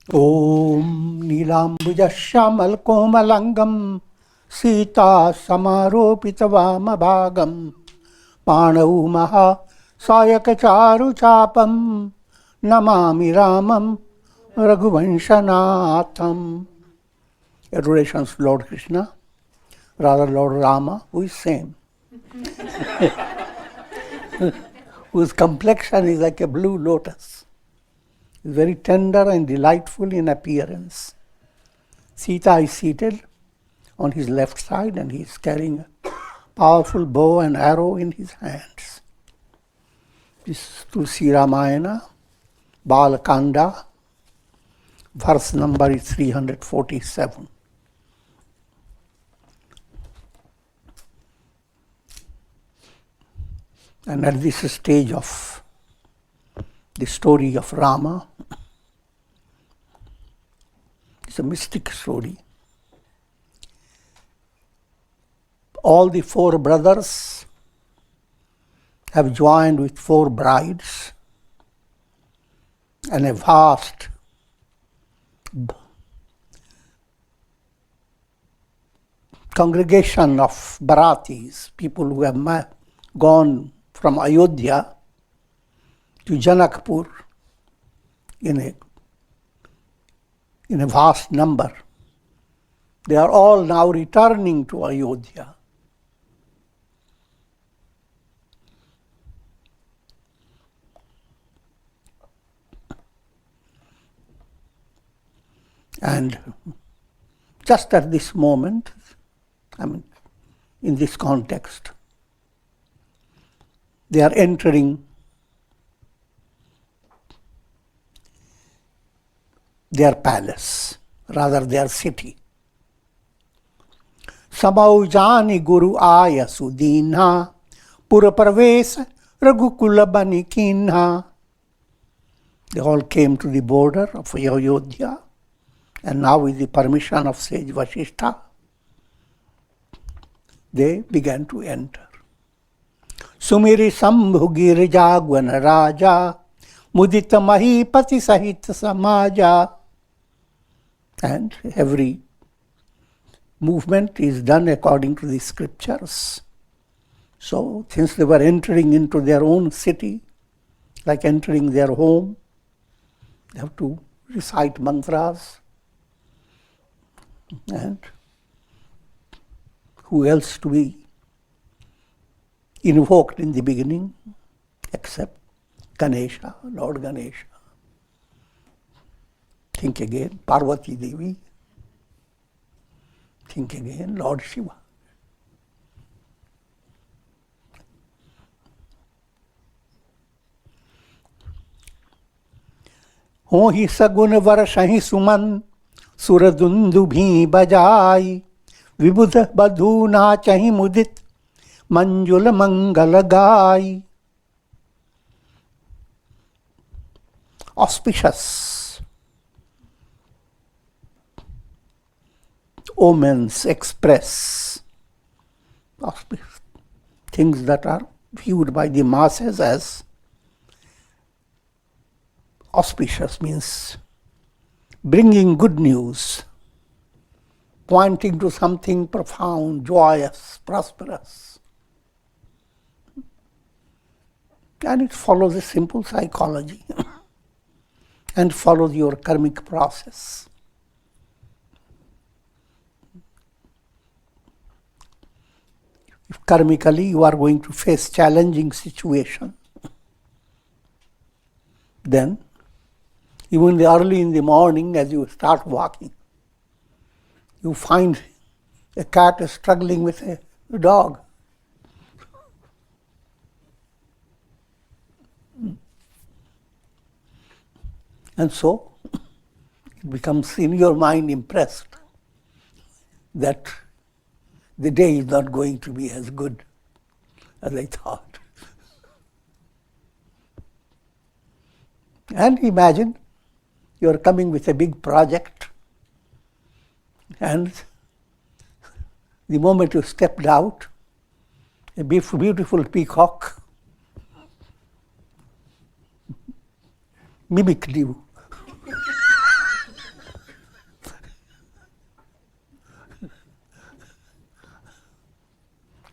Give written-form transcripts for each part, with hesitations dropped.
Om Nilambujashyamal Komalangam Sita Samaropitavama Bhagam Panau Maha Sayakacharu Chapam Namami Ramam Raghuvanshanatham. Adorations to Lord Krishna, rather Lord Rama, who is same. Whose complexion is like a blue lotus. Is very tender and delightful in appearance. Sita is seated on his left side and he is carrying a powerful bow and arrow in his hands. This is Tulsi Ramayana, Baal Kanda, verse number is 347. And at this stage of the story of Rama, it's a mystic story. All the four brothers have joined with four brides, and a vast congregation of Bharatis, people who have gone from Ayodhya to Janakpur in a vast number. They are all now returning to Ayodhya. And just at this moment, in this context, they are entering their palace, rather their city. Samaujani Guru Aya Sudinha Puraparves Raghukula Banikinha. They all came to the border of Ayodhya, and now with the permission of Sage Vasishtha, they began to enter. Sumiri Sambhugi Rijagwana Raja Mudita Mahipati Sahita Samaja. And every movement is done according to the scriptures. So, since they were entering into their own city, like entering their home, they have to recite mantras. And who else to be invoked in the beginning except Ganesha, Lord Ganesha. Think again, Parvati Devi. Think again, Lord Shiva. Ho hi sagun varashahi suman suradundu bhi bajai vibudha badhu nachahi mudit manjula mangala gai. Auspicious omens express things that are viewed by the masses as auspicious, means bringing good news, pointing to something profound, joyous, prosperous. And it follows a simple psychology and follows your karmic process. If karmically you are going to face challenging situation, then even early in the morning as you start walking, you find a cat is struggling with a dog. And so it becomes in your mind impressed that the day is not going to be as good as I thought. And imagine you are coming with a big project, and the moment you stepped out, a beautiful peacock mimicked you.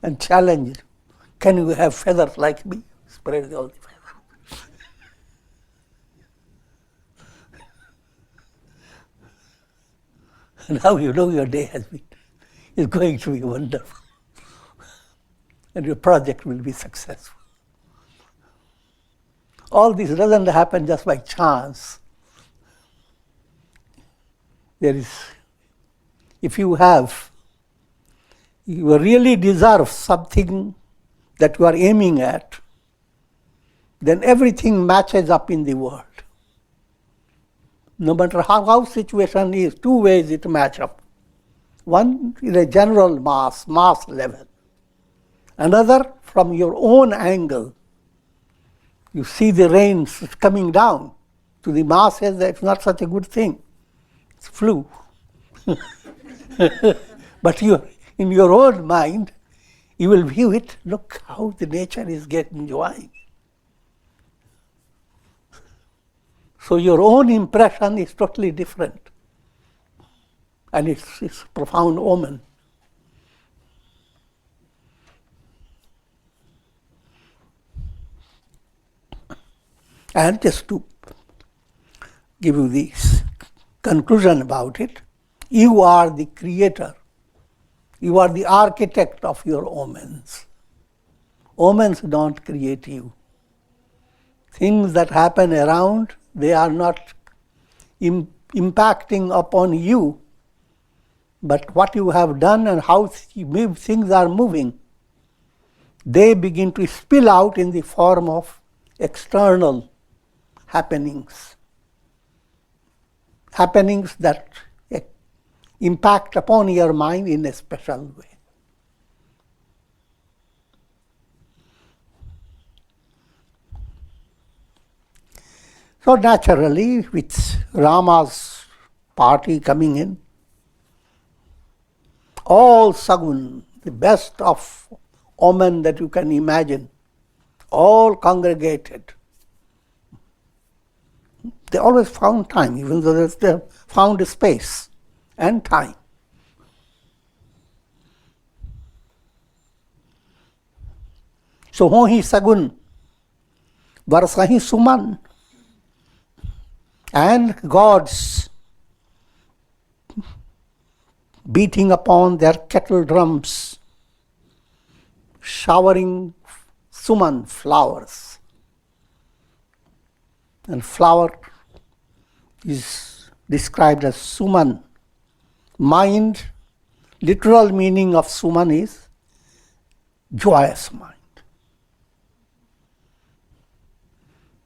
and challenge, can you have feathers like me? Spread all the feathers. Now you know your day is going to be wonderful. And your project will be successful. All this doesn't happen just by chance. If you really deserve something that you are aiming at, then everything matches up in the world. No matter how situation is, two ways it match up. One is a general mass level. Another, from your own angle. You see the rains coming down. To the masses, that's not such a good thing. It's flu. But in your own mind, you will view it, look how the nature is getting enjoying. So your own impression is totally different. And it's a profound omen. And just to give you this conclusion about it, you are the creator. You are the architect of your omens. Omens don't create you. Things that happen around, they are not impacting upon you, but what you have done and how things are moving, they begin to spill out in the form of external happenings. Happenings that impact upon your mind in a special way. So naturally, with Rama's party coming in, all Sagun, the best of omen that you can imagine, all congregated. They always found time, even though they found space and time. So Hohi Sagun, Varsahi Suman, and gods beating upon their kettle drums, showering suman, flowers. And flower is described as suman. Mind, literal meaning of suman is joyous mind.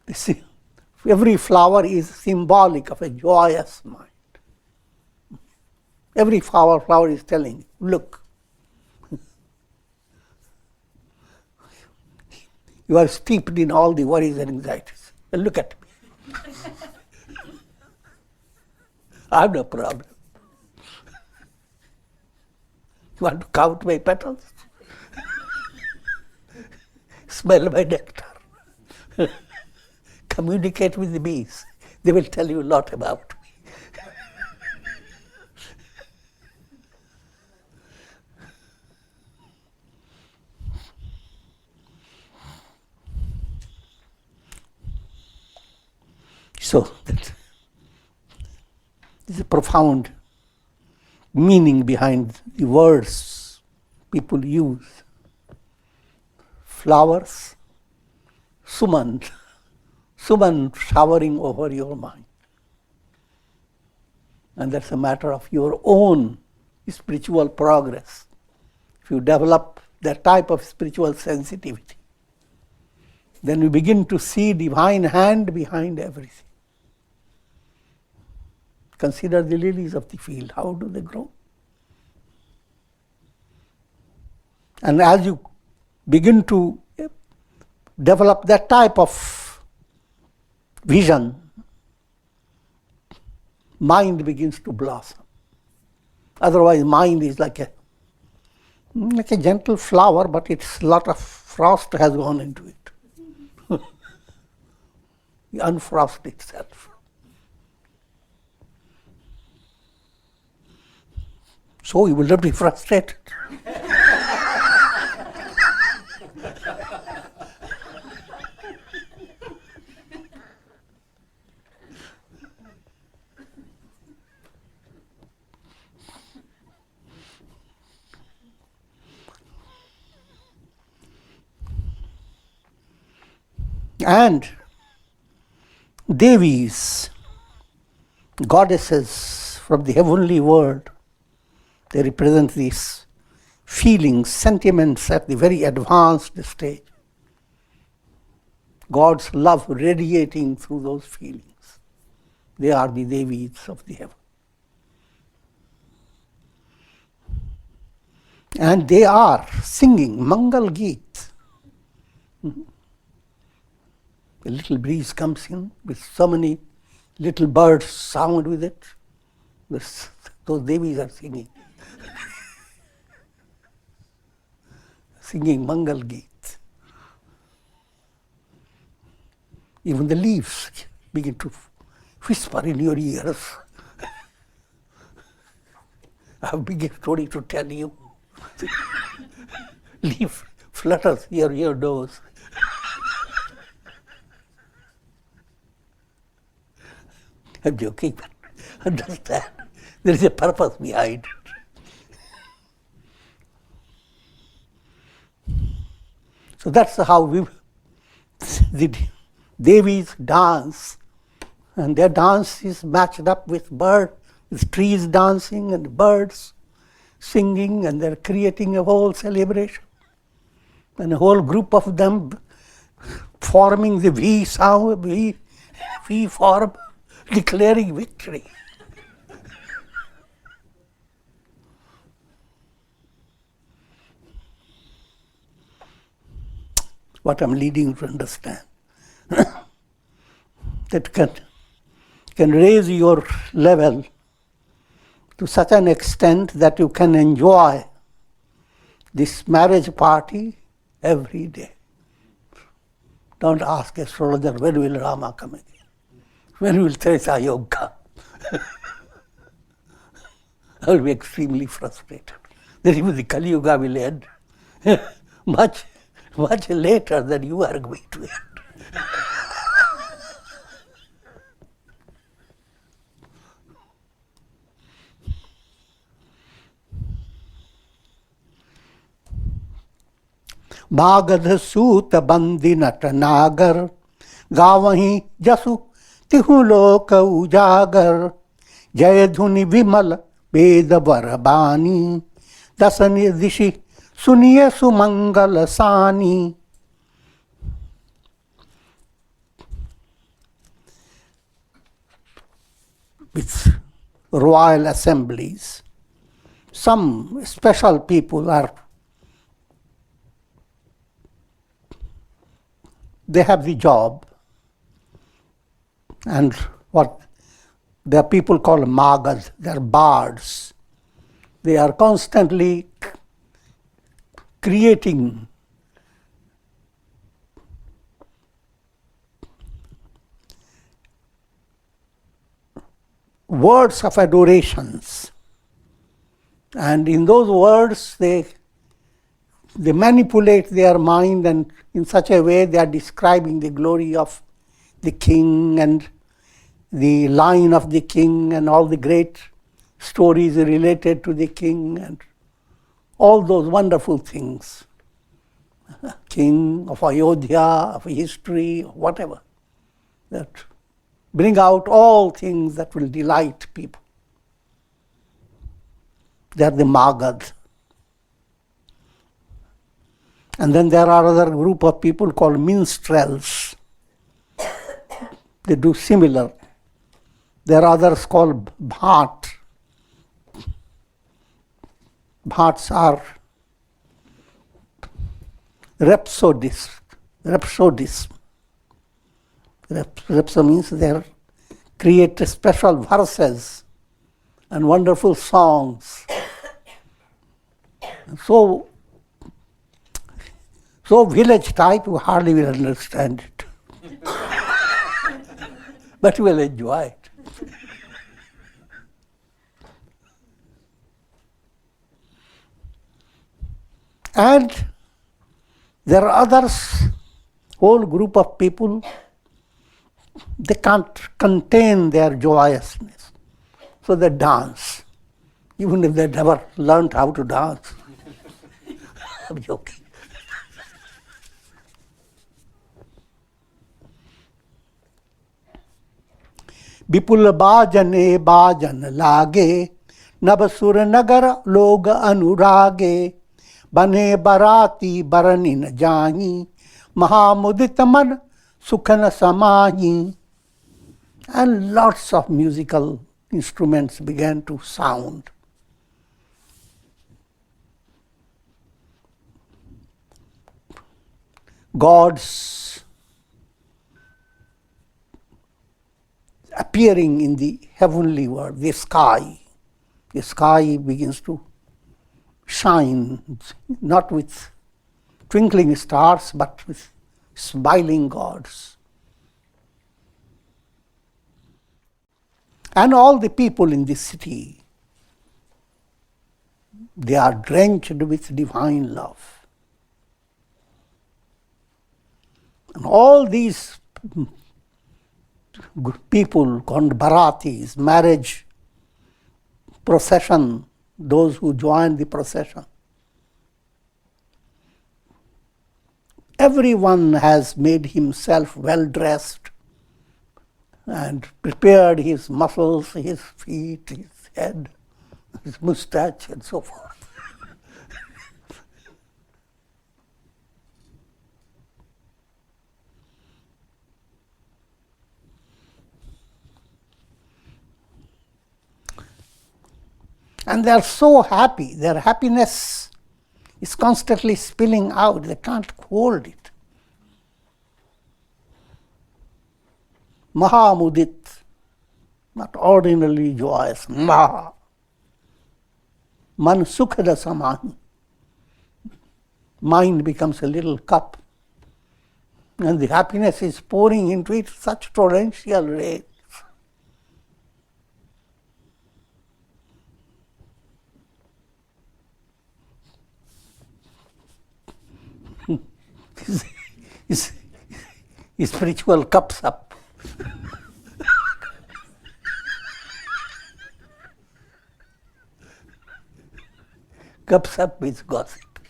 You see, every flower is symbolic of a joyous mind. Every flower is telling, look, you are steeped in all the worries and anxieties. Look at me. I have no problem. You want to count my petals? Smell my nectar. Communicate with the bees. They will tell you a lot about me. So that is a profound meaning behind the words people use. Flowers, suman showering over your mind. And that's a matter of your own spiritual progress. If you develop that type of spiritual sensitivity, then you begin to see divine hand behind everything. Consider the lilies of the field. How do they grow? And as you begin to develop that type of vision, mind begins to blossom. Otherwise, mind is like a gentle flower, but it's a lot of frost has gone into it. Unfrost itself. So you will not be frustrated. And Devis, goddesses from the heavenly world, they represent these feelings, sentiments at the very advanced stage. God's love radiating through those feelings. They are the Devis of the heaven. And they are singing Mangal Geet. A little breeze comes in with so many little birds sound with it. Those Devis are singing. Singing Mangal Geet. Even the leaves begin to whisper in your ears. I have a big story to tell you. Leaf flutters your eardoors. I'm joking, but understand, there is a purpose behind it. So that's how the Devis dance, and their dance is matched up with trees dancing and birds singing, and they're creating a whole celebration. And a whole group of them forming the V sound, V form, declaring victory. What I'm leading you to understand. That can raise your level to such an extent that you can enjoy this marriage party every day. Don't ask astrologer, when will Rama come again? When will Treta Yoga? I will be extremely frustrated. Then even the Kali Yuga will end much later than you are going to end. बागध सूत बंदी नट नागर गावहीं जसु तिहु लोक उजागर जय धुनि विमल वेद वर बानी दसनि दिशि सुनिए सुमंगल सानी. With royal assemblies, some special people they have the job, and what there are people called magad, they are bards. They are constantly creating words of adorations, and in those words they manipulate their mind, and in such a way they are describing the glory of the king and the line of the king and all the great stories related to the king and all those wonderful things. King of Ayodhya, of history, whatever. That bring out all things that will delight people. They are the Magad. And then there are other group of people called minstrels. They do similar. There are others called bhat. Bhats are rhapsodists. Rhapsodists means they create special verses and wonderful songs. So village type, you hardly will understand it. But you will enjoy it. And there are others, whole group of people, they can't contain their joyousness. So they dance, even if they never learned how to dance. I'm joking. विपुल बाजने बाजन लागे, नभ सुर नगर लोग अनुरागे, बने बराती बरनी न जाही, महामुदित मन सुख न समाही. And lots of musical instruments began to sound. Gods appearing in the heavenly world, the sky. The sky begins to shine, not with twinkling stars, but with smiling gods. And all the people in the city, they are drenched with divine love. And all these people called baratis, marriage procession, those who join the procession, everyone has made himself well dressed and prepared his muscles, his feet, his head, his moustache, and so forth. And they are so happy, their happiness is constantly spilling out, they can't hold it. Mahamudit, not ordinarily joyous, Maha. Man sukhada samahi. Mind becomes a little cup, and the happiness is pouring into it such torrential rain. His spiritual cups up. Cups up with gossip.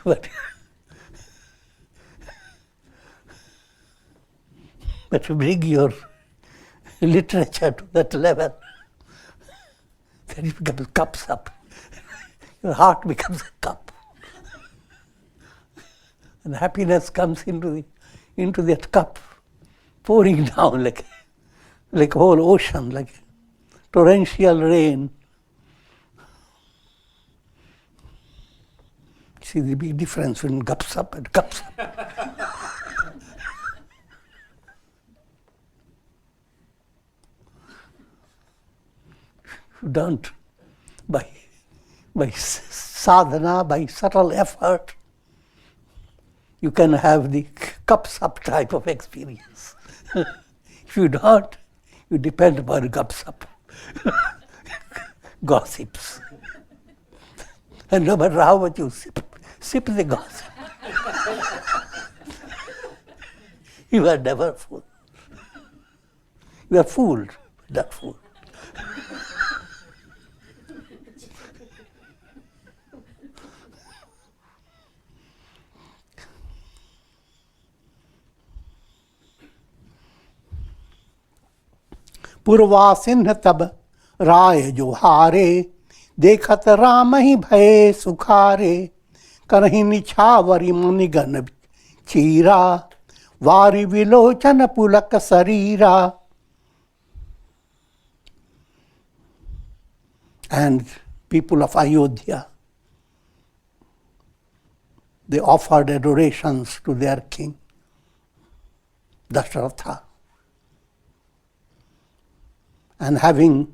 But to bring your literature to that level, then it becomes cups up. Your heart becomes a cup. And happiness comes into that cup, pouring down like a whole ocean, like torrential rain. See the big difference between cups up and cups up. You don't, by sadhana, by subtle effort, you can have the cups up type of experience. If you don't, you depend upon cups up, gossips. And no matter how much you sip the gossip, you are never full. You are fooled, not fooled. पूर्वासिन्ह तब राय जो हारे, देखत राम ही भय सुखारे, करहि निछावरी मुनिगण चीरा, वारि विलोचन पुलक शरीरा. And people of Ayodhya, they offered adorations to their king, Dasharatha. And having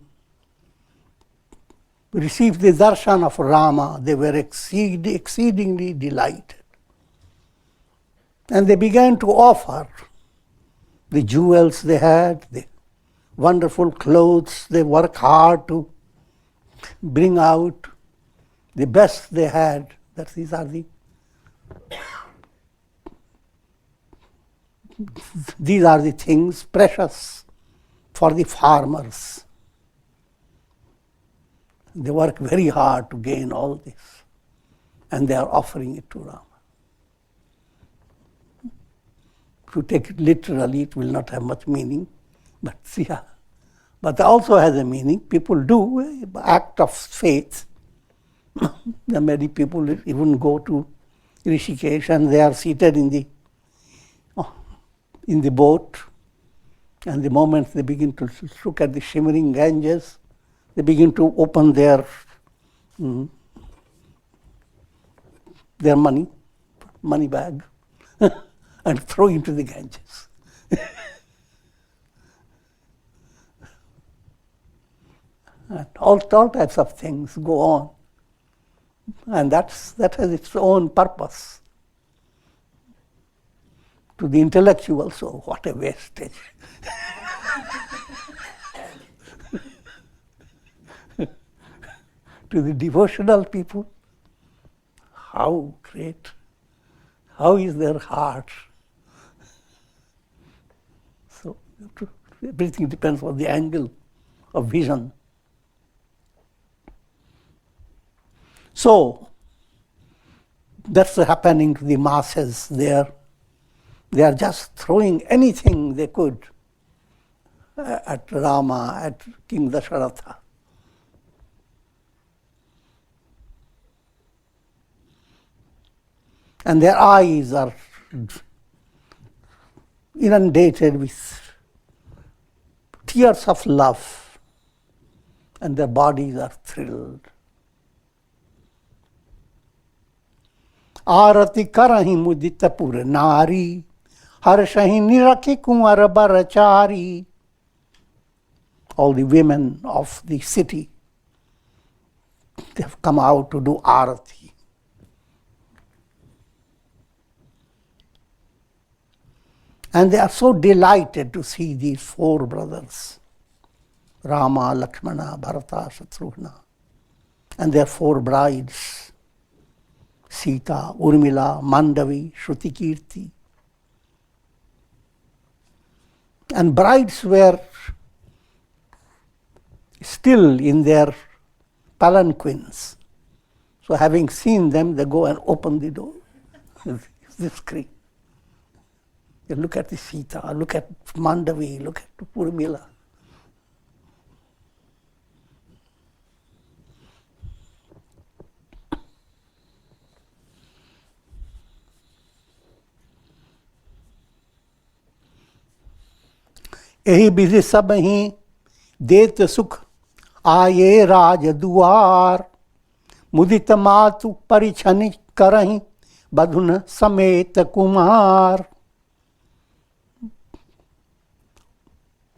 received the darshan of Rama, they were exceedingly delighted. And they began to offer the jewels they had, the wonderful clothes they worked hard to bring out, the best they had. That these are the things precious for the farmers. They work very hard to gain all this, and they are offering it to Rama. If you take it literally, it will not have much meaning. But yeah, but also has a meaning. People do act of faith. There are many people even go to Rishikesh and they are seated in the boat, and the moment they begin to look at the shimmering Ganges, they begin to open their money bag and throw into the Ganges. And all types of things go on. And that has its own purpose. To the intellectual, so what a wastage. To the devotional people, how great. How is their heart? So everything depends on the angle of vision. So that's happening to the masses there. They are just throwing anything they could at Rama, at King Dasharatha. And their eyes are inundated with tears of love, and their bodies are thrilled. Arati karahi mudita pura nari, harshahi niraki kumara barachari. All the women of the city, they have come out to do arati. And they are so delighted to see these four brothers, Rama, Lakshmana, Bharata, Shatrugna, and their four brides, Sita, Urmila, Mandavi, Shrutikirti. And brides were still in their palanquins. So having seen them, they go and open the door. The screen. You look at the Sita, look at Mandavi, look at Urmila. यही विधि सब ही देत सुख आये राज दुआर मुदित मातु परिछनि करहि बधुन समेत Kumar.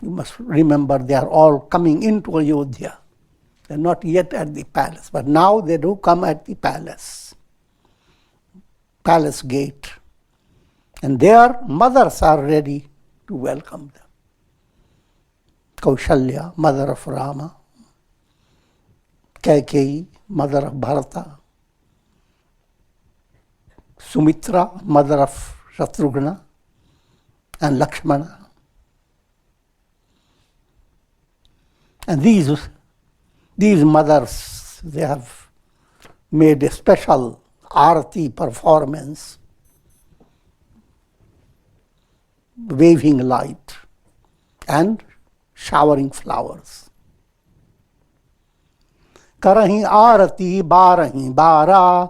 You must remember they are all coming into Ayodhya. They are not yet at the palace, but now they do come at the palace gate. And their mothers are ready to welcome them. Kaushalya, mother of Rama, Kaikeyi, mother of Bharata, Sumitra, mother of Shatrugna, and Lakshmana. And these mothers, they have made a special arati performance, waving light and showering flowers. Karahi arati barahi bara,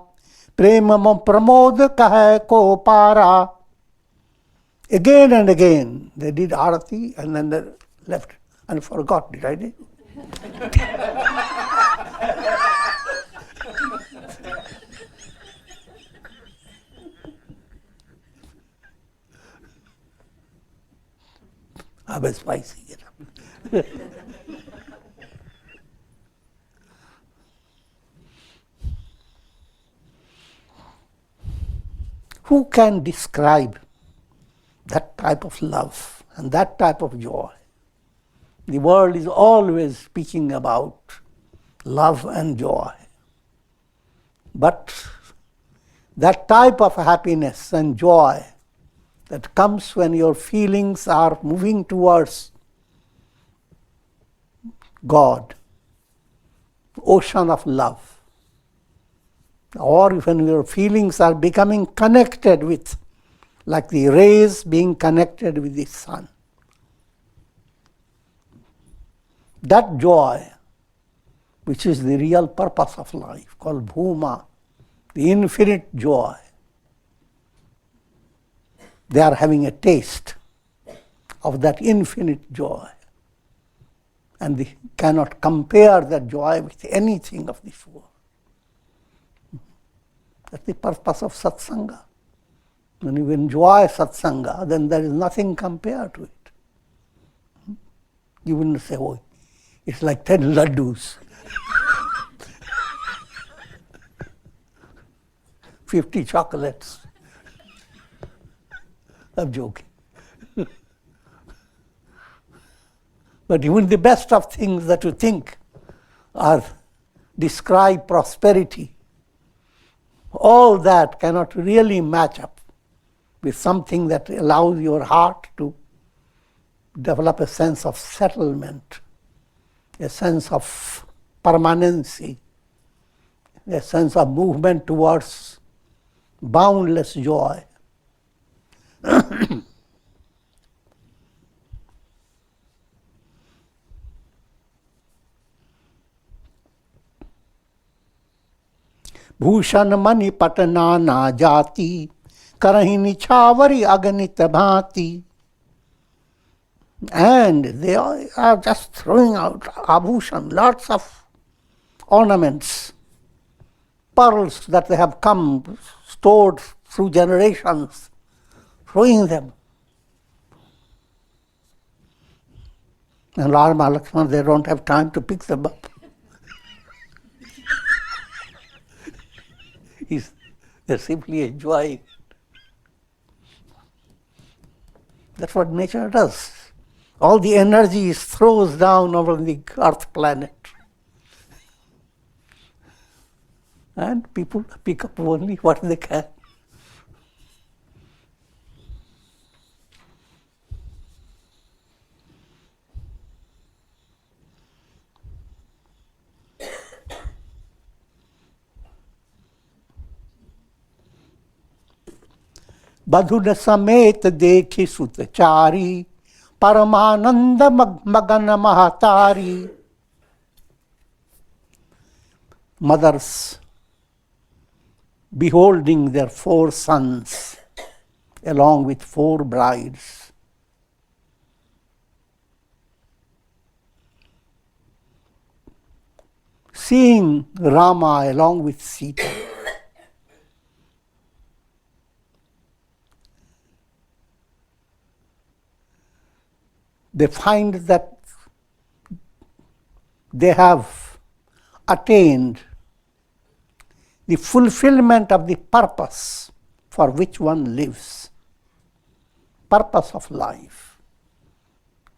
prema mo pramod kahe ko para. Again and again they did arati and then they left and forgot, did I do? I was spicy, you know. Who can describe that type of love and that type of joy? The world is always speaking about love and joy. But that type of happiness and joy that comes when your feelings are moving towards God, ocean of love, or when your feelings are becoming connected with like the rays being connected with the sun. That joy, which is the real purpose of life, called bhuma, the infinite joy, they are having a taste of that infinite joy. And they cannot compare that joy with anything of this world. That's the purpose of satsanga. When you enjoy satsanga, then there is nothing compared to it. You wouldn't say, oh, it's like 10 laddus. 50 chocolates. I'm joking. But even the best of things that you think are describe prosperity, all that cannot really match up with something that allows your heart to develop a sense of settlement, a sense of permanency, a sense of movement towards boundless joy. Bhushan मणि पटनाना जाति करहि निछावरी अगणित भांति. And they are just throwing out abhushan, lots of ornaments, pearls that they have come, stored through generations, throwing them. And Rama, Lakshmana, they don't have time to pick them up. They're simply enjoying. That's what nature does. All the energy is throws down over the earth planet. And people pick up only what they can. बधुन समेत देखी सुतचारी परमानंद मगन महतारी. Mothers beholding their 4 sons along with 4 brides. Seeing Rama along with Sita. They find that they have attained the fulfillment of the purpose for which one lives. Purpose of life.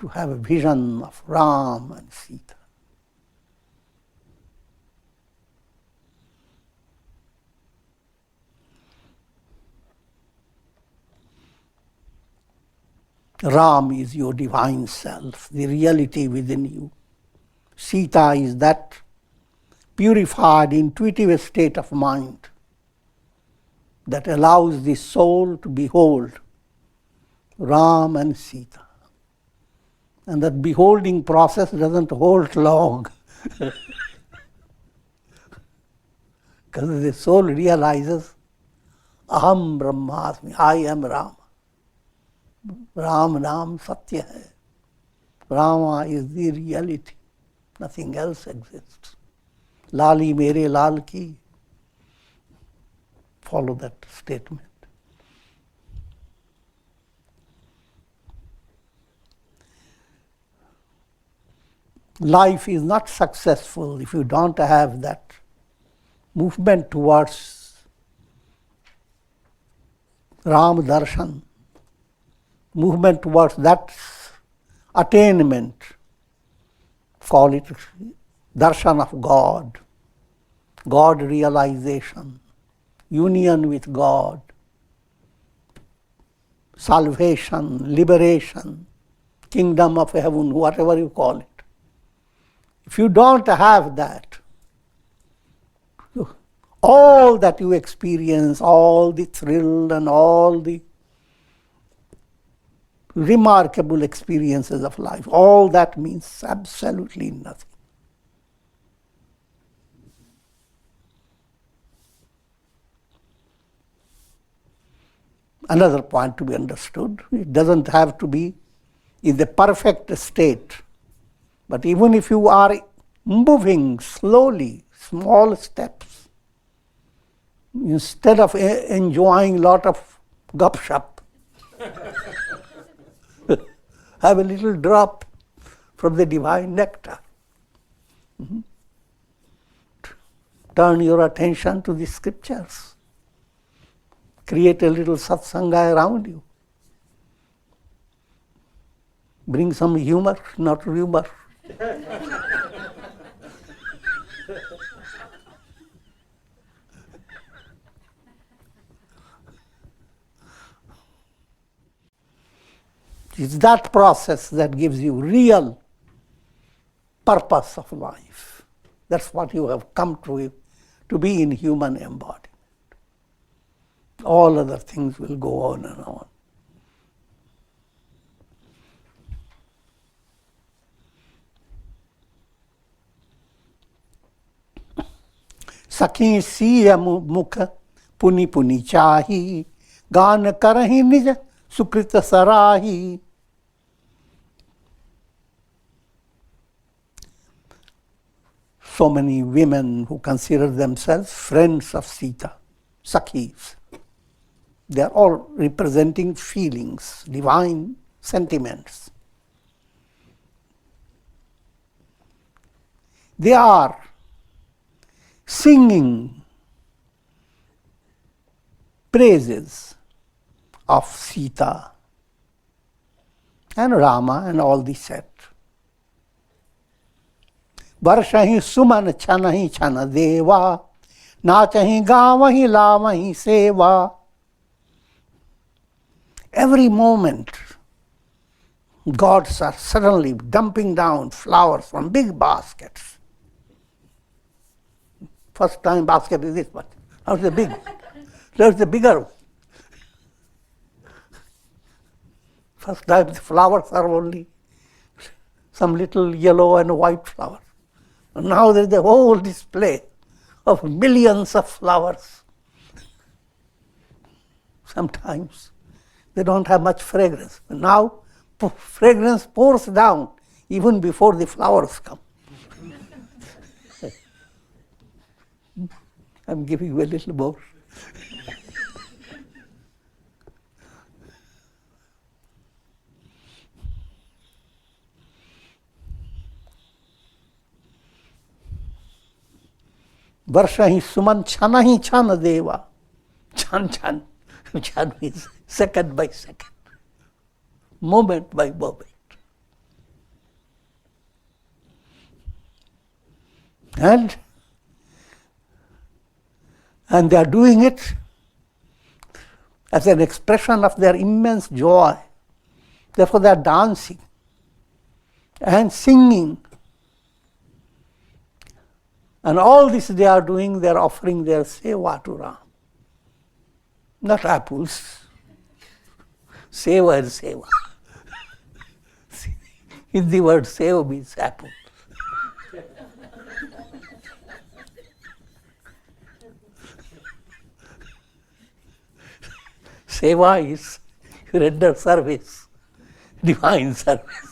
To have a vision of Ram and Sita. Ram is your divine self, the reality within you. Sita is that purified, intuitive state of mind that allows the soul to behold Ram and Sita. And that beholding process doesn't hold long. Because the soul realizes, Aham Brahmasmi, I am Rama. Ram Naam Satya hai. Rama is the reality. Nothing else exists. Lali mere lal ki. Follow that statement. Life is not successful if you don't have that movement towards Ram Darshan. Movement towards that attainment, call it darshan of God, God realization, union with God, salvation, liberation, kingdom of heaven, whatever you call it. If you don't have that, all that you experience, all the thrill and all the remarkable experiences of life. All that means absolutely nothing. Another point to be understood, it doesn't have to be in the perfect state. But even if you are moving slowly, small steps, instead of enjoying a lot of gupshup, have a little drop from the divine nectar. Turn your attention to the scriptures. Create a little satsanga around you. Bring some humor, not rumor. It's that process that gives you real purpose of life. That's what you have come to be in human embodiment. All other things will go on and on. सखी सिय मुख पुनि पुनि चाही गान करहि निज सुकृत सराही. So many women who consider themselves friends of Sita, Sakhis. They are all representing feelings, divine sentiments. They are singing praises of Sita and Rama and all the set. वर्षहि सुमन छनहि छन देवा नाचहि गावहि लावहि सेवा. Every moment, gods are suddenly dumping down flowers from big baskets. First time basket is this much. Now it's the big. There's the bigger one. First time the flowers are only some little yellow and white flowers. And now there's the whole display of millions of flowers. Sometimes they don't have much fragrance. But now fragrance pours down even before the flowers come. I'm giving you a little more. Varshah suman chanahi chana deva. Chan chan. Chan means second by second. Moment by moment. And they are doing it as an expression of their immense joy. Therefore they are dancing and singing. And all this they are doing, they are offering their seva to Ram. Not apples. Seva and seva. In the word seva means apple. Seva is render service, divine service.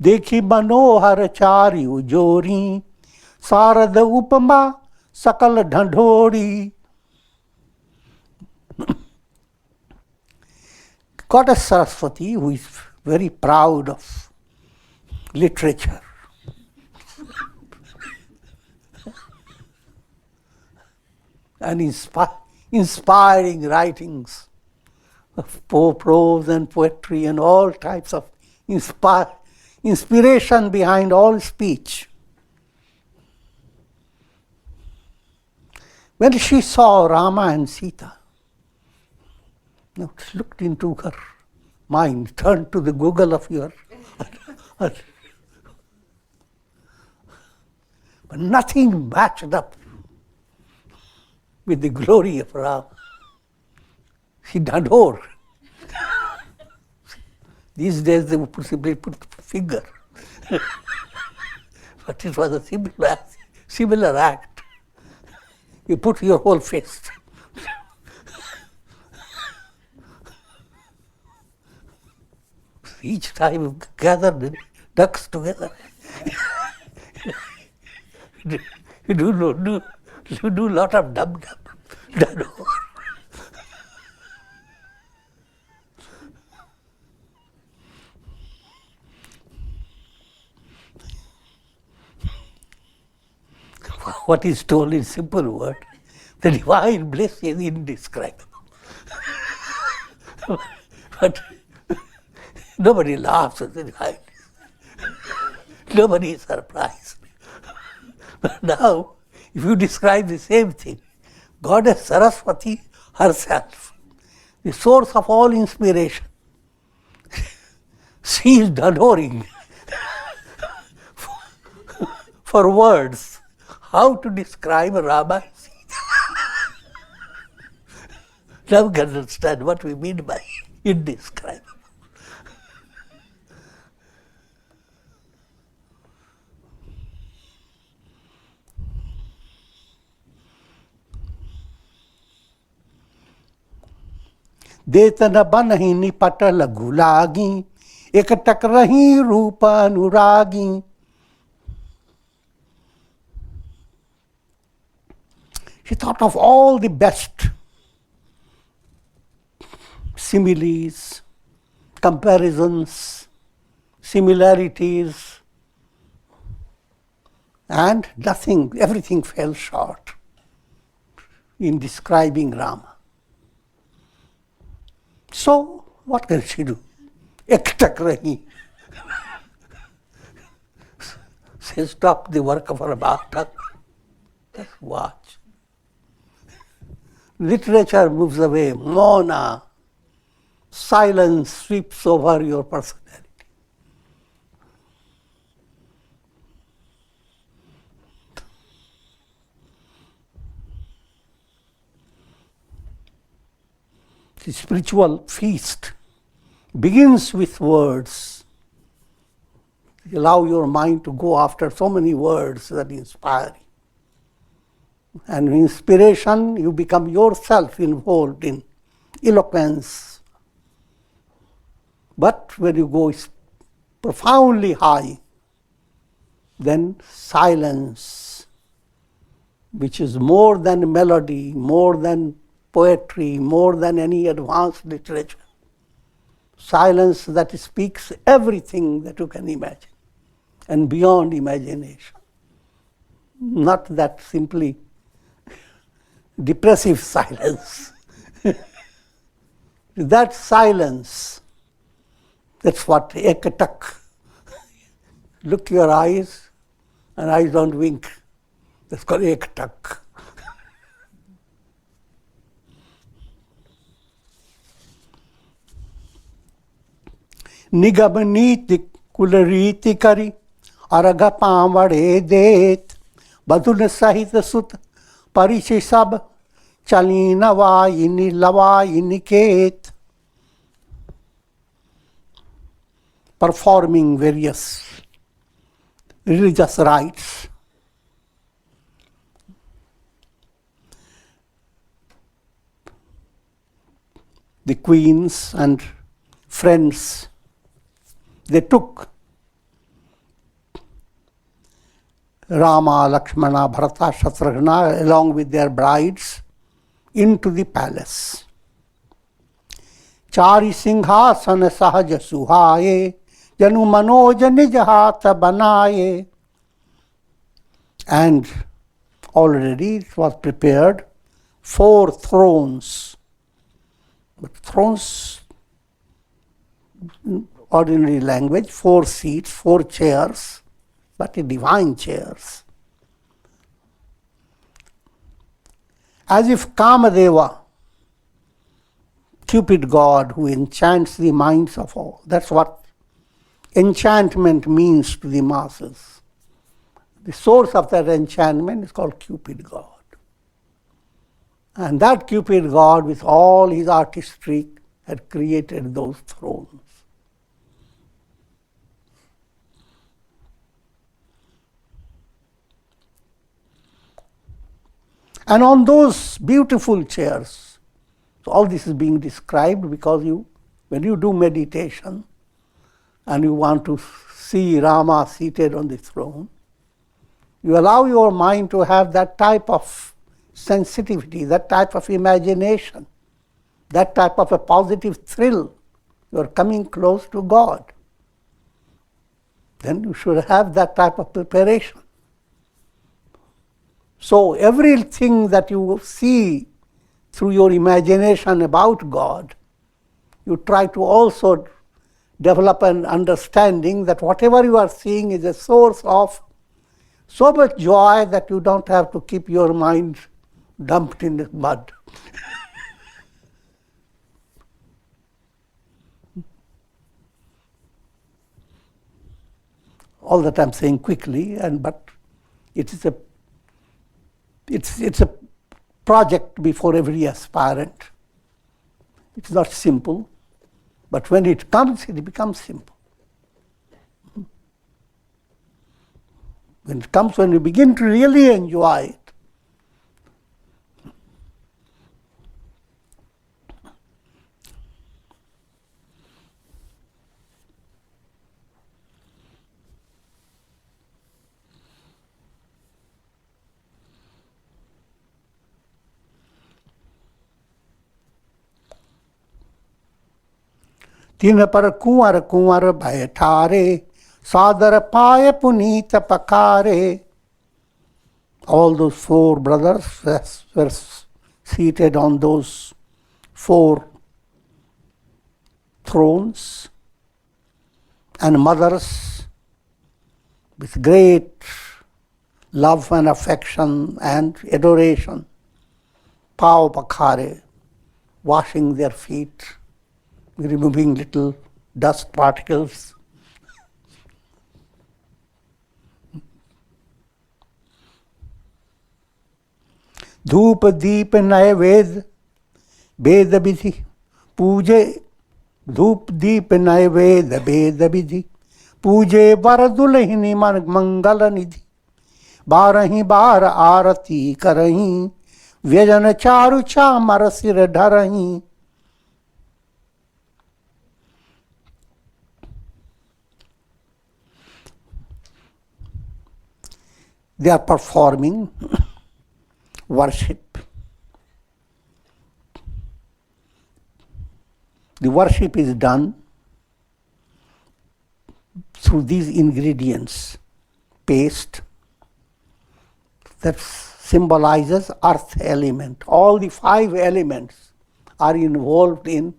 देखी मनोहर चार्यु जोरी शारद उपमा सकल ढंढोरी. Goddess Saraswati, who is very proud of literature, and inspiring writings of prose and poetry and all types of inspiration behind all speech. When she saw Rama and Sita, looked into her mind, turned to the Google of your But nothing matched up with the glory of Rama. She adore. These days they would simply put finger. But it was a similar act. You put your whole face. Each time you gather the ducks together. You do lot of dum-dum. What is told in simple word, the divine bliss is indescribable. But nobody laughs at the divine bliss. Nobody is surprised. But now, if you describe the same thing, Goddess Saraswati herself, the source of all inspiration, she is adoring for words how to describe Rama and Sita. Now you can understand what we mean by indescribable. देतन बनहि निपट लघु लागी एक टक रही रूप अनुरागी. She thought of all the best similes, comparisons, similarities, and nothing, everything fell short in describing Rama. So, what can she do? Ek tak rahi. Say, stop the work of her bhakta. Just watch. Literature moves away. Mauna. Silence sweeps over your personality. The spiritual feast begins with words. You allow your mind to go after so many words that inspire you. And in inspiration, you become yourself involved in eloquence. But when you go profoundly high, then silence, which is more than melody, more than poetry, more than any advanced literature. Silence that speaks everything that you can imagine and beyond imagination. Not that simply depressive silence. That silence, that's what ekatak. Look your eyes and eyes don't wink. That's called ekatak. निगम नीति कुल रीति करी अरग पावड़े देत बधुन सहित सुत परिचय सब चली नवाइनि लवाइनि केत. Performing various religious rites. The queens and friends, they took Rama, Lakshmana, Bharata, Shatrugna along with their brides into the palace. Chari singhasana sahaja suhaye, janu manoja nij hatha banaye. And already it was prepared 4 thrones. But thrones, ordinary language, 4 seats, 4 chairs, but divine chairs. As if Kamadeva, Cupid god who enchants the minds of all. That's what enchantment means to the masses. the source of that enchantment is called Cupid God. And that Cupid God, with all his artistry, had created those thrones. And on those beautiful chairs, so all this is being described because when you do meditation and you want to see Rama seated on the throne, you allow your mind to have that type of sensitivity, that type of imagination, that type of a positive thrill. You are coming close to God. Then you should have that type of preparation. So everything that you see through your imagination about God, you try to also develop an understanding that whatever you are seeing is a source of so much joy that you don't have to keep your mind dumped in the mud. All that I'm saying quickly, but it's a project before every aspirant. It's not simple, but when it comes, it becomes simple. When it comes, when you begin to really enjoy it, तीन पर कुंवर कुंवर बैठारे सादर पाए Puneet पकारे. All those four brothers were seated on those four thrones, and mothers with great love and affection and adoration, pao pakare, washing their feet, removing little dust particles. धूप दीप नैवेद्य वेद विधि पूजे. धूप दीप नैवेद्य वेद विधि पूजे वर दुलहिनी मन मंगल निधि. बारही बार आरती करही व्यजन चारु चामर सिर ढरही. They are performing worship. The worship is done through these ingredients. Paste, that symbolizes earth element. All the 5 elements are involved in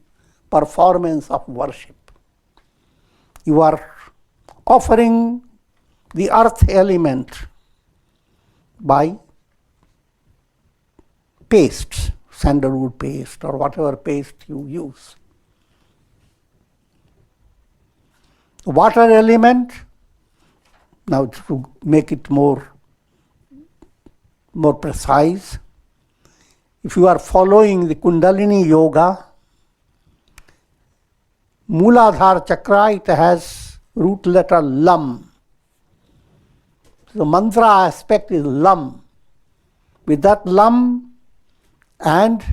performance of worship. You are offering the earth element by pastes, sandalwood paste or whatever paste you use. Water element, now to make it more precise, if you are following the Kundalini Yoga, Mooladhara Chakra, it has root letter Lam. The mantra aspect is Lam. With that Lam and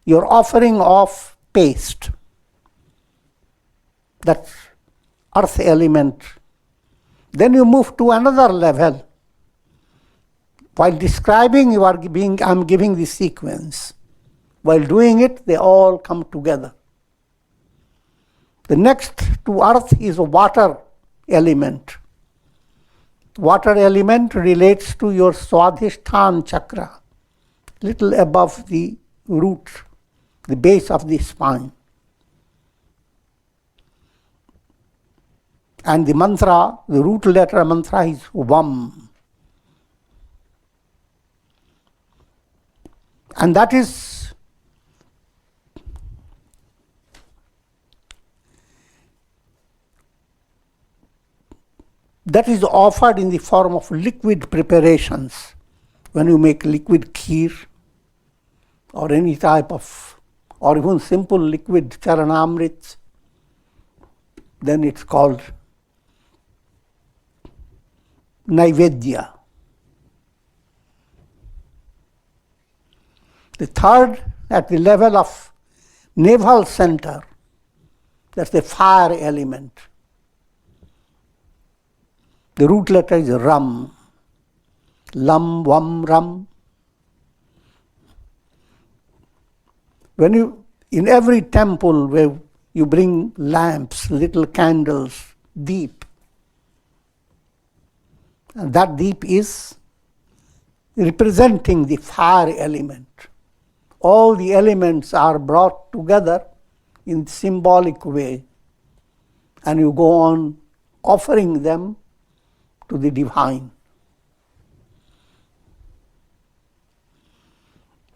your offering of paste, that earth element, then you move to another level. While describing, I'm giving the sequence. While doing it, they all come together. The next to earth is a water element. Water element relates to your Swadhisthana chakra, little above the root, the base of the spine. And the mantra, the root letter mantra is Vam. And that is That is offered in the form of liquid preparations. When you make liquid kheer or any type of, or even simple liquid charanamrit, then it's called naivedya. The third, at the level of navel center, that's the fire element. The root letter is ram. Lam, vam, ram. When you, in every temple where you bring lamps, little candles, deep, and that deep is representing the fire element. All the elements are brought together in symbolic way, and you go on offering them to the divine.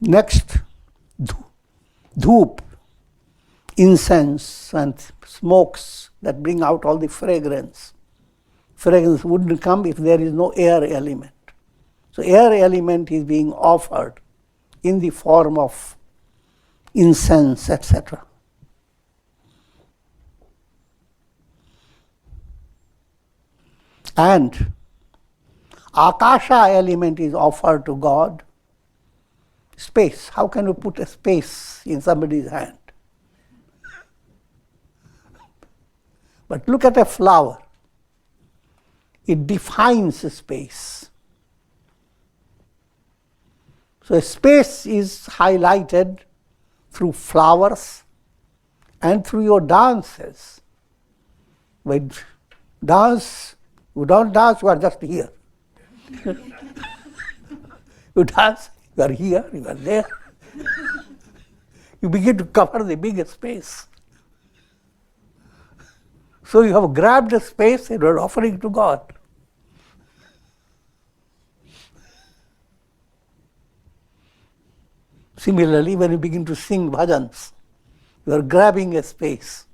Next, dhoop, incense and smokes that bring out all the fragrance. Fragrance wouldn't come if there is no air element. So air element is being offered in the form of incense, etc. And akasha element is offered to God. Space. How can you put a space in somebody's hand? But look at a flower. It defines a space. So a space is highlighted through flowers and through your dances. When dance, you don't dance, you are just here. You dance, you are here, you are there. You begin to cover the bigger space. So you have grabbed a space and you are offering to God. Similarly, when you begin to sing bhajans, you are grabbing a space.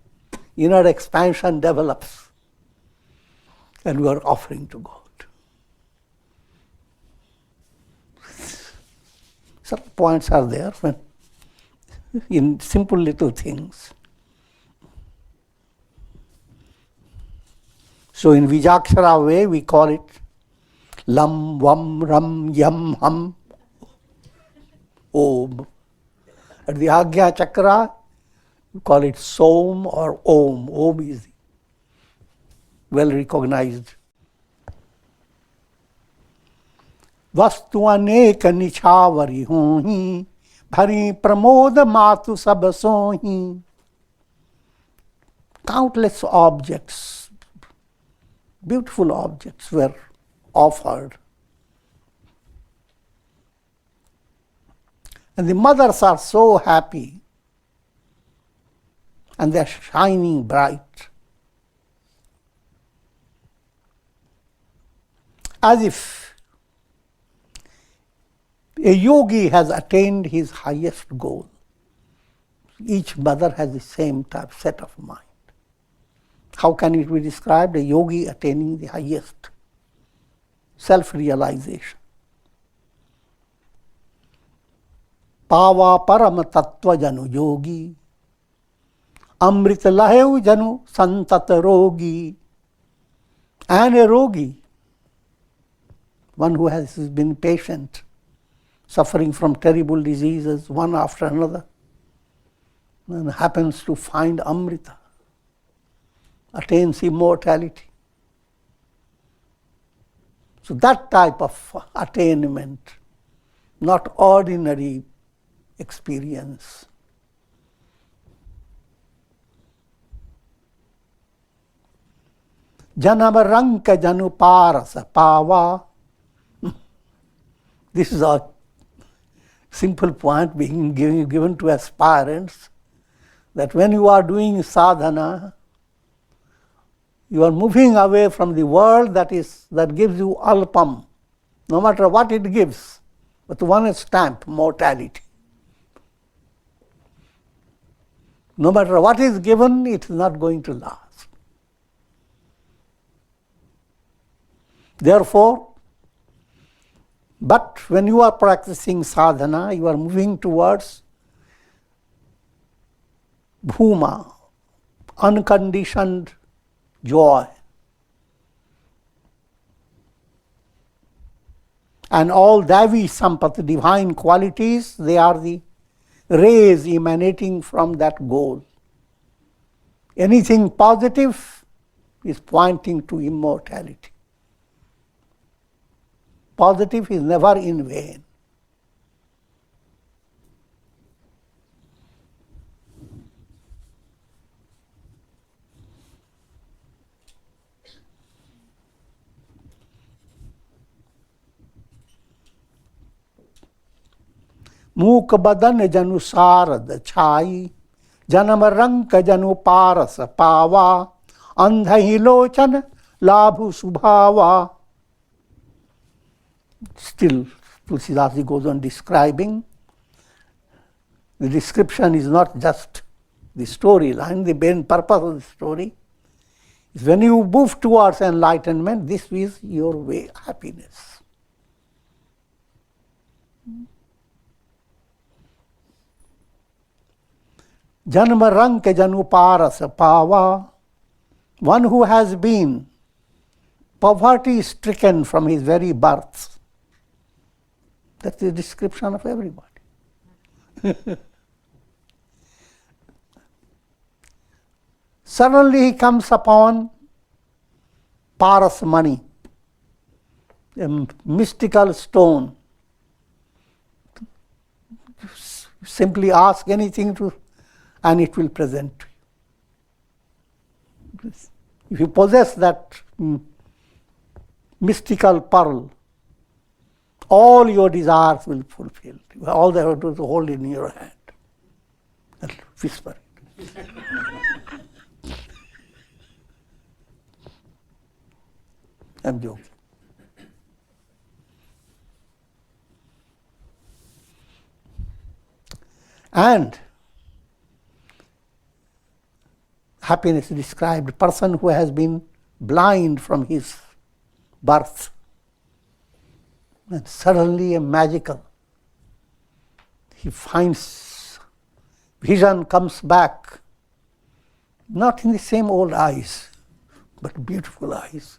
Inner expansion develops, and you are offering to God. Some points are there when, in simple little things. So in Vijakshara way, we call it lam, vam, ram, yam, ham, om. At the Agya Chakra, we call it som or om. Om is well recognized. Vastu anek nichavari hohi, bhari pramod matu sab sohi. Countless objects, beautiful objects were offered. And the mothers are so happy, and they are shining bright, as if a yogi has attained his highest goal. Each mother has the same type set of mind. How can it be described? A yogi attaining the highest self-realization. Pava param tattva janu yogi, amrit lahev janu santat rogi. And a rogi, one who has been patient, suffering from terrible diseases, one after another, and happens to find Amrita, attains immortality. So that type of attainment, not ordinary experience. Janamaranka januparasa pava. This is a simple point being given to aspirants, that when you are doing sadhana, you are moving away from the world that gives you alpam, no matter what it gives, but one stamp, mortality. No matter what is given, it is not going to last. Therefore, but when you are practicing sadhana, you are moving towards bhuma, unconditioned joy. And all Davi Sampati, divine qualities, they are the rays emanating from that goal. Anything positive is pointing to immortality. Positive is never in vain. मूक बदन जनु सारद छाई, जन्म रंक जनु पारस पावा, अंध ही लोचन लाभु सुभावा. Still, Tulsidas goes on describing. The description is not just the storyline, the main purpose of the story is when you move towards enlightenment, this is your way, happiness. Janma rank janu paras pava, one who has been poverty stricken from his very birth. That's the description of everybody. Suddenly he comes upon paras money, a mystical stone. Simply ask anything to, and it will present to you. If you possess that mystical pearl, all your desires will fulfill. All they have to do is hold it in your hand and whisper it. I'm joking. And happiness is described, a person who has been blind from his birth. And suddenly a magical, he finds vision comes back, not in the same old eyes, but beautiful eyes.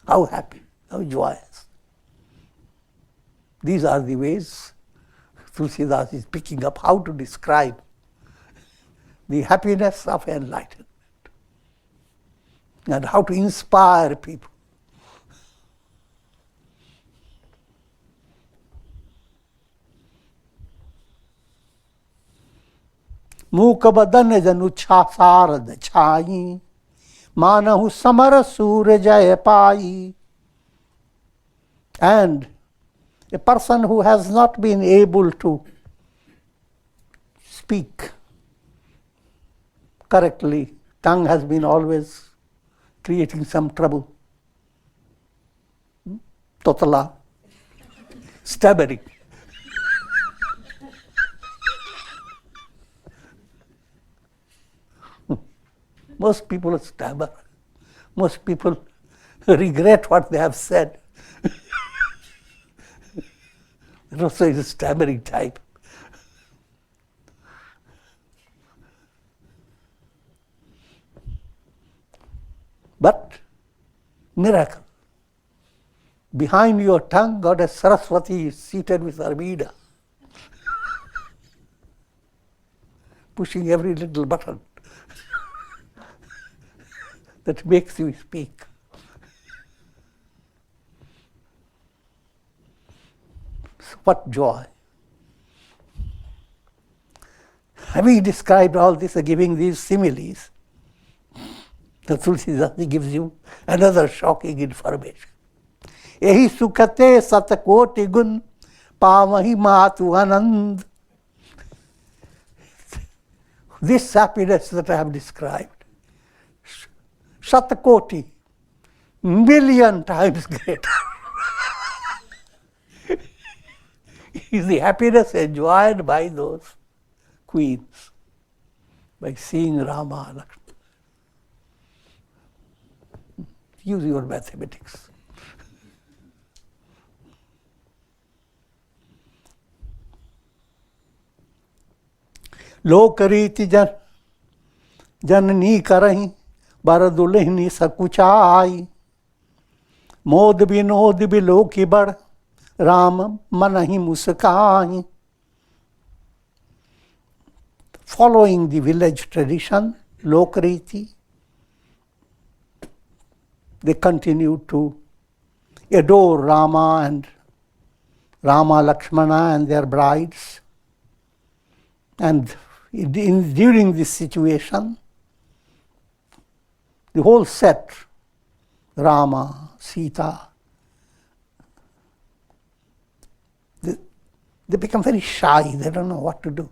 How happy, how joyous. These are the ways Tulsidas is picking up how to describe the happiness of enlightenment and how to inspire people. मूक बदन जनु सारद छाई, मानहु summer सूर जय पाई. And a person who has not been able to speak correctly, tongue has been always creating some trouble. Totala, stammering. Most people stammer. Most people regret what they have said. It also is a stammering type. But miracle. Behind your tongue, Goddess Saraswati is seated with her Veena, pushing every little button that makes you speak. What joy. Having described all this and giving these similes, the Tulsidas gives you another shocking information. Ehi sukhate satakoti gun pavahi matu anand. This happiness that I have described, satakoti, million times greater, is the happiness enjoyed by those queens by seeing Rama, Lakshmana. use your mathematics. लोकरीति जननी करही बर दुल्हनी सकुचाई मोद विनोद बिलोकी बड़ राम मनहि मुस्काई. Following the village tradition, Lokariti, they continue to adore Rama and Rama, Lakshmana and their brides. And during this situation, the whole set, Rama, Sita, they become very shy. They don't know what to do.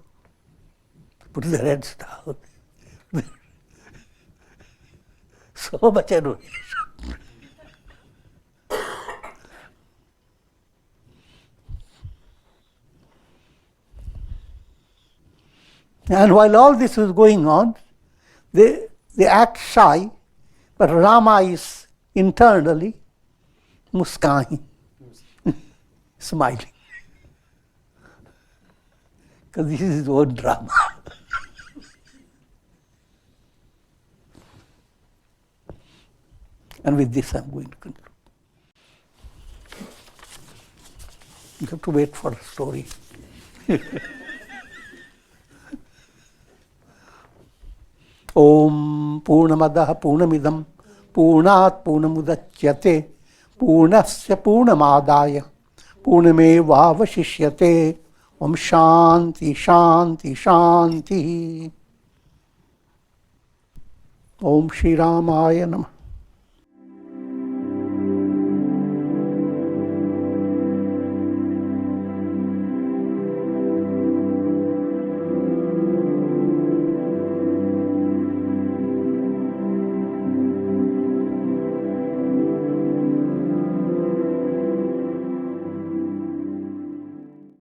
Put their heads down. So much adoration. And while all this is going on, they act shy, but Rama is internally muskahi, smiling. Because this is his own drama. And with this I'm going to conclude. You have to wait for a story. Om Purnamadaha Purnamidam Purnat Purnamudachyate Purnasya Purnamadaya Purnameva Vashishyate. Om Shanti Shanti Shanti. Om Shri Ramayana.